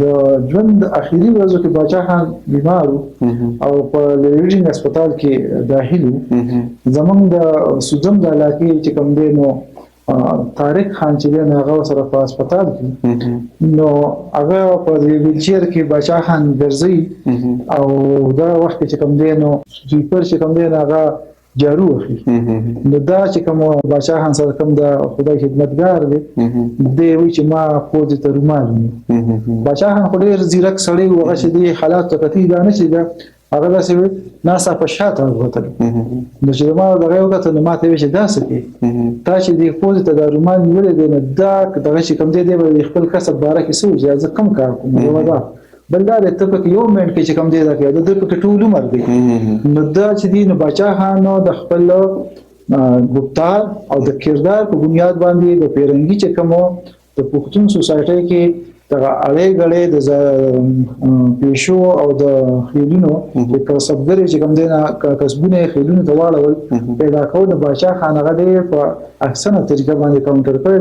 د ژوند اخري ورځو کې باچاخان بیمار او په لیډینګ هسپتال کې داخل زمونږ د سوزم د علاقې چې کوم دی نو طارق خان چې دی هغه سره په هسپتال کې نو هغه په ویلچیر کې باچاخان ګرځي او دا وخت چې کوم دی نو سویپر چې کوم دی هغه جارو اخلي نو دا چې کوم باچاخان سره کوم د خدای خدمتګار دی دی وی چې ما پوز ته رومال ني باچاخان خو ډیر زیرک سړی وغه چې دی حالات ته کتی دا نه چې دا هغه داسې ناسا په شاته وته نو چې ما دغه وخت نو ما ته وی چې داسې کې تا چې دی پوز ته د رومال نیولې دی نو دا دغه چې کوم دی دی خپل کسب باره کې سوچ یا ځکه کم کار کوم نو دا بل دا د ته په یو منټ کې چې کوم دی دا کې د په ټول عمر دی نو دا چې دی نو باچاخان د خپل ګفتار او د کردار په بنیاد باندې د پیرنګي چې کوم د پښتون سوسایټي کې د اړې غړې د پیشو او د خیلونو د کسبګری چې کوم دی نه کسبونه خیلونو ته واړول پیدا کول باچاخان هغه په احسنه طریقه باندې کاونټر کړی